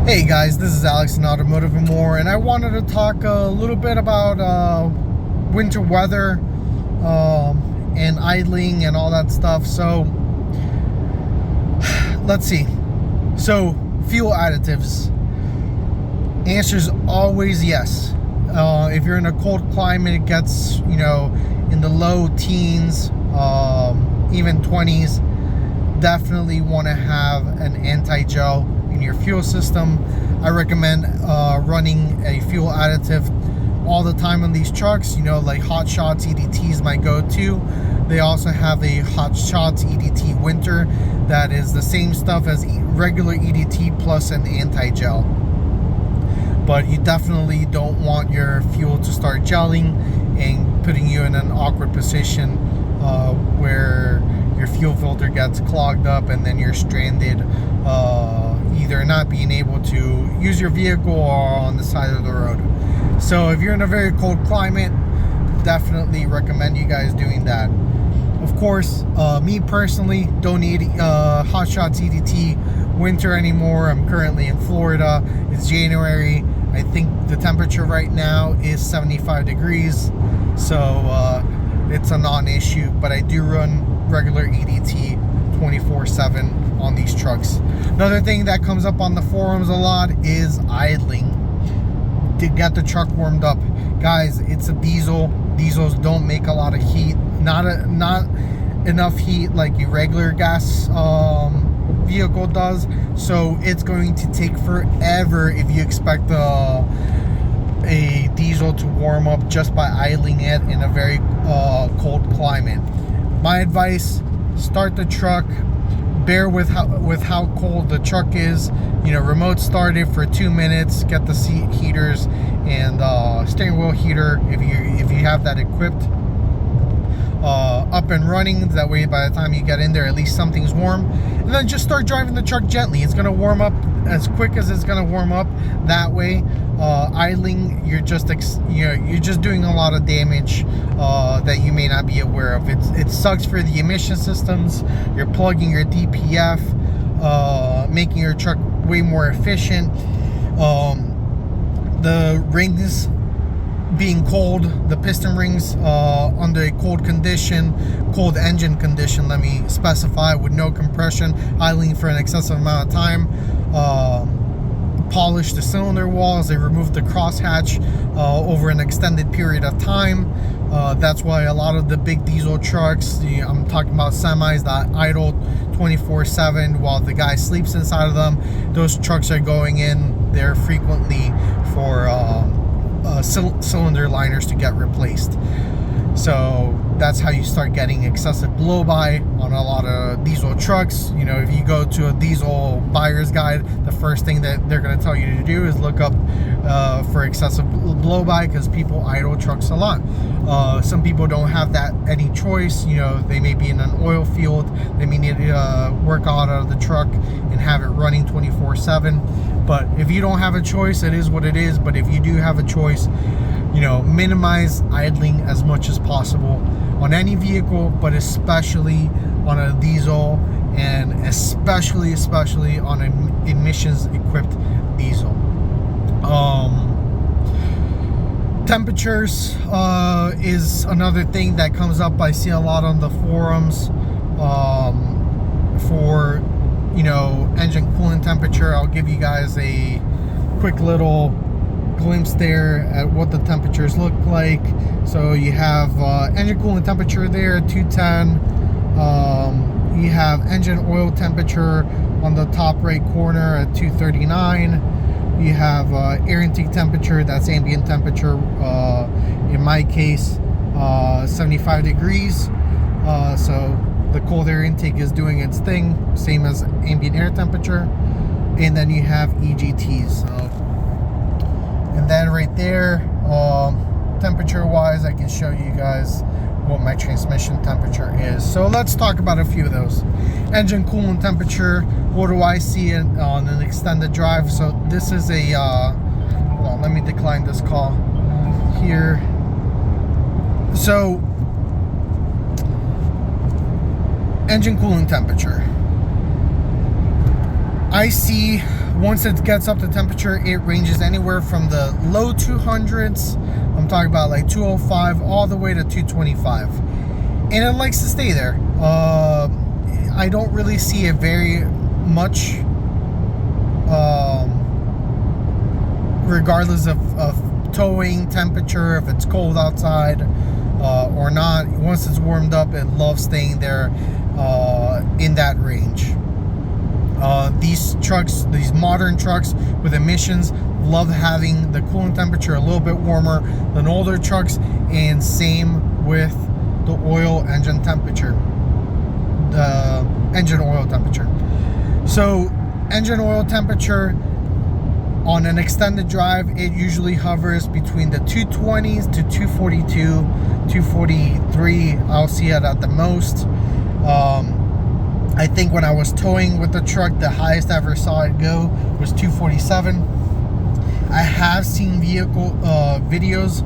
Hey guys, this is Alex in Automotive and More, and I wanted to talk a little bit about winter weather and idling and all that stuff. So let's see. So fuel additives. Answer is always yes. If you're in a cold climate, it gets in the low teens, even 20s. Definitely want to have an anti-gel in your fuel system. I recommend running a fuel additive all the time on these trucks. Like Hot Shots EDT is my go-to. They also have a Hot Shots EDT Winter that is the same stuff as regular EDT plus an anti-gel. But you definitely don't want your fuel to start gelling and putting you in an awkward position where your fuel filter gets clogged up and then you're stranded, either not being able to use your vehicle or on the side of the road. So if you're in a very cold climate, definitely recommend you guys doing that. Of course, me personally don't need Hot Shots EDT Winter anymore. I'm currently in Florida. It's January. I think the temperature right now is 75 degrees, so it's a non-issue, but I do run regular EDT 24/7 on these trucks. Another thing that comes up on the forums a lot is idling to get the truck warmed up. Guys, it's a diesel. Diesels don't make a lot of heat, not enough heat like a regular gas vehicle does, so it's going to take forever if you expect a diesel to warm up just by idling it in a very cold climate. My advice: start the truck, bear with how cold the truck is. Remote start it for 2 minutes, get the seat heaters and steering wheel heater if you have that equipped up and running. That way by the time you get in there, at least something's warm, and then just start driving the truck gently. It's going to warm up as quick as it's going to warm up. That way idling, you're just doing a lot of damage that you may not be aware of. It sucks for the emission systems. You're plugging your DPF, making your truck way more efficient. The rings being cold, the piston rings under a cold engine condition, let me specify, with no compression, idling for an excessive amount of time, polish the cylinder walls, they remove the crosshatch over an extended period of time. That's why a lot of the big diesel trucks, I'm talking about semis that idle 24/7 while the guy sleeps inside of them, those trucks are going in there frequently for cylinder liners to get replaced. So that's how you start getting excessive blow-by on a lot of diesel trucks. If you go to a diesel buyer's guide, the first thing that they're going to tell you to do is look up for excessive blow-by, because people idle trucks a lot. Some people don't have that any choice. They may be in an oil field, they may need to work out of the truck and have it running 24/7. But if you don't have a choice, it is what it is. But if you do have a choice, minimize idling as much as possible on any vehicle, but especially on a diesel, and especially on an emissions equipped diesel. Temperatures is another thing that comes up. I see a lot on the forums for engine coolant temperature. I'll give you guys a quick little glimpse there at what the temperatures look like. So you have engine coolant temperature there at 210. You have engine oil temperature on the top right corner at 239. You have air intake temperature, that's ambient temperature, in my case 75 degrees. So the cold air intake is doing its thing, same as ambient air temperature. And then you have EGTs. And then right there, temperature wise, I can show you guys what my transmission temperature is. So let's talk about a few of those. Engine coolant temperature, what do I see on an extended drive? So this is a, hold on, let me decline this call here. So engine coolant temperature, I see Once it gets up to temperature, it ranges anywhere from the low 200s, I'm talking about like 205, all the way to 225. And it likes to stay there. I don't really see it very much, regardless of towing, temperature, if it's cold outside or not. Once it's warmed up, it loves staying there in that range. These trucks, these modern trucks with emissions, love having the cooling temperature a little bit warmer than older trucks, and same with the oil engine temperature, the engine oil temperature. So engine oil temperature on an extended drive, it usually hovers between the 220s to 242, 243. I'll see it at the most. I think when I was towing with the truck, the highest I ever saw it go was 247. I have seen videos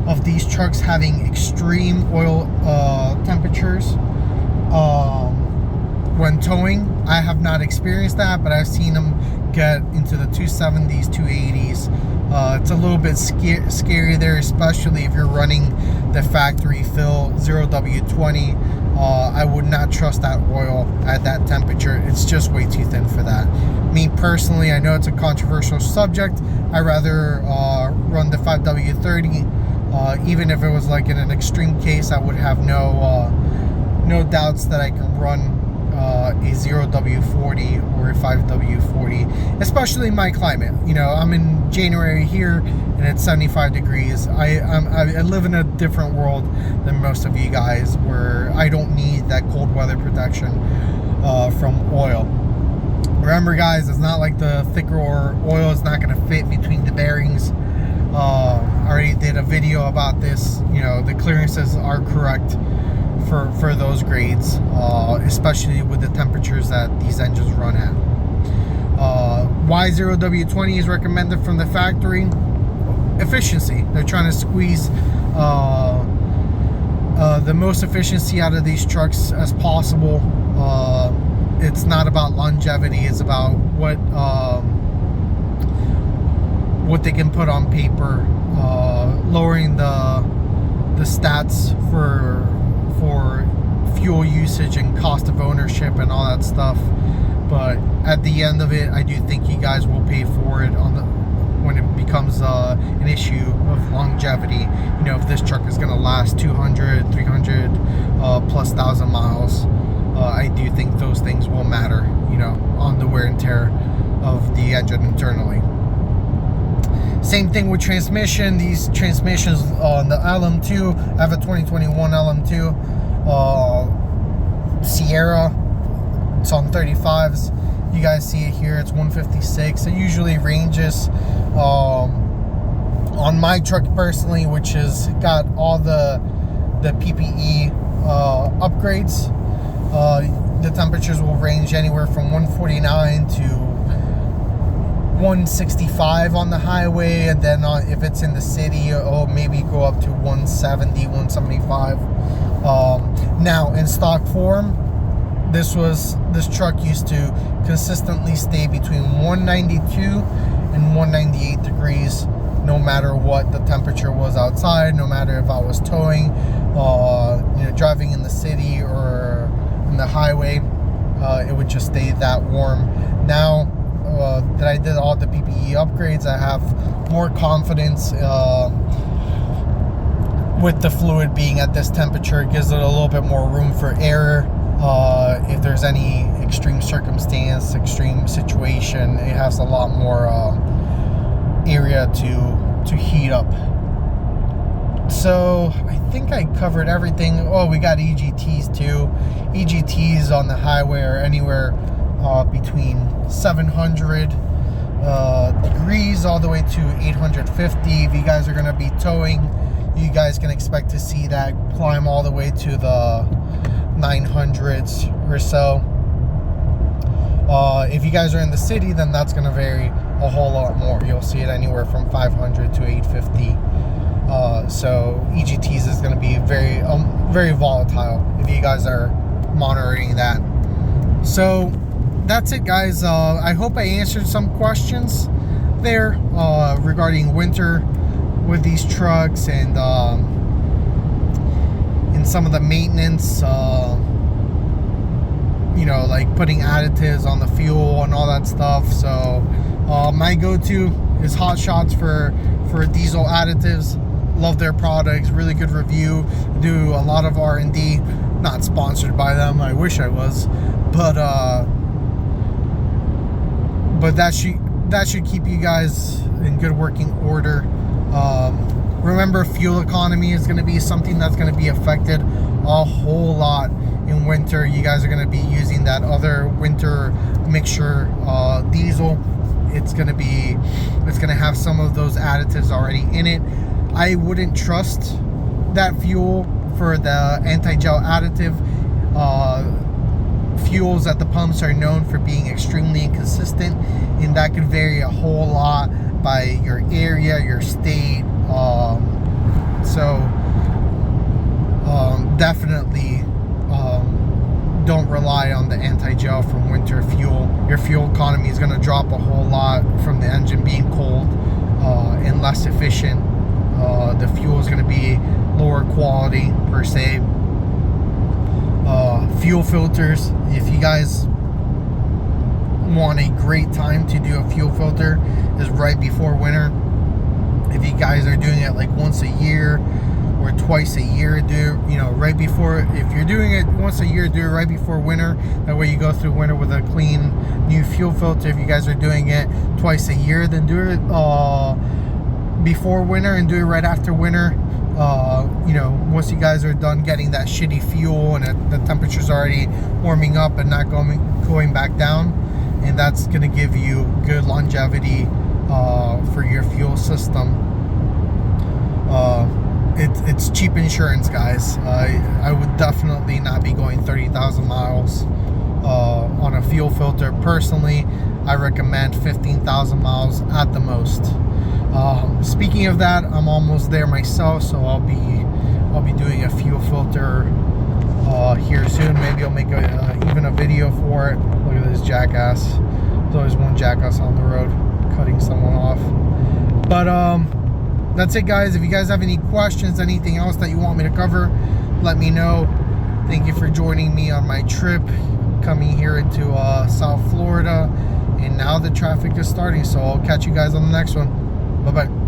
of these trucks having extreme oil temperatures when towing. I have not experienced that, but I've seen them get into the 270s, 280s. It's a little bit scary there, especially if you're running the factory fill 0W20. I would not trust that oil at that temperature. It's just way too thin for that. Me personally, I know it's a controversial subject. I'd rather run the 5W30. Even if it was like in an extreme case, I would have no doubts that I can run a 0W40 or a 5W40, especially in my climate. You know, I'm in January here and it's 75 degrees. I live in a different world than most of you guys, where I don't need that cold weather protection from oil. Remember guys, it's not like the thicker oil is not going to fit between the bearings. I already did a video about this. You know, the clearances are correct for those grades, especially with the temperatures that these engines run at. Why 0W20 is recommended from the factory? Efficiency. They're trying to squeeze the most efficiency out of these trucks as possible. It's not about longevity, it's about what they can put on paper, lowering the stats for fuel usage and cost of ownership and all that stuff. But at the end of it, I do think you guys will pay for it when it becomes an issue of longevity. You know, if this truck is going to last 200, 300 plus thousand miles, I do think those things will matter, you know, on the wear and tear of the engine internally. Same thing with transmission. These transmissions on the LM2, I have a 2021 LM2 Sierra. It's on 35s. You guys see it here. It's 156. It usually ranges on my truck personally, which has got all the PPE upgrades. The temperatures will range anywhere from 149 to 165 on the highway, and then if it's in the city, maybe go up to 170, 175. Now in stock form, this truck used to consistently stay between 192 and 198 degrees, no matter what the temperature was outside, no matter if I was towing, you know, driving in the city or in the highway, it would just stay that warm. Now that I did all the PPE upgrades, I have more confidence with the fluid being at this temperature. It gives it a little bit more room for error. If there's any extreme circumstance, extreme situation, it has a lot more area to heat up. So I think I covered everything. Oh, we got EGTs too. EGTs on the highway are anywhere between 700 degrees all the way to 850. If you guys are going to be towing, you guys can expect to see that climb all the way to the 900s or so. If you guys are in the city, then that's going to vary a whole lot more. You'll see it anywhere from 500 to 850. So EGTs is going to be very volatile if you guys are monitoring that. So that's it, guys. I hope I answered some questions there regarding winter with these trucks, and some of the maintenance, you know, like putting additives on the fuel and all that stuff. So my go-to is Hot Shots for diesel additives. Love their products, really good review. Do a lot of R&D. Not sponsored by them, I wish I was, but that should keep you guys in good working order. Remember, fuel economy is going to be something that's going to be affected a whole lot in winter. You guys are going to be using that other winter mixture diesel. It's going to have some of those additives already in it. I wouldn't trust that fuel for the anti-gel additive. Fuels at the pumps are known for being extremely inconsistent, and that could vary a whole lot by your area, your state. Definitely don't rely on the anti-gel from winter fuel. Your fuel economy is going to drop a whole lot from the engine being cold and less efficient. The fuel is going to be lower quality per se. Fuel filters, if you guys want a great time to do a fuel filter, is right before winter. If you guys are doing it like once a year or twice a year, right before. If you're doing it once a year, do it right before winter. That way you go through winter with a clean new fuel filter. If you guys are doing it twice a year, then do it before winter and do it right after winter. Once you guys are done getting that shitty fuel and the temperature's already warming up and not going back down, and that's going to give you good longevity for your fuel system. It's cheap insurance, guys. I would definitely not be going 30,000 miles on a fuel filter. Personally, I recommend 15,000 miles at the most. Speaking of that, I'm almost there myself, so I'll be doing a fuel filter here soon. Maybe I'll make even a video for it. Look at this jackass. There's always one jackass on the road cutting someone off. But that's it, guys. If you guys have any questions, anything else that you want me to cover, let me know. Thank you for joining me on my trip coming here into South Florida, and now the traffic is starting, so I'll catch you guys on the next one. Bye-bye.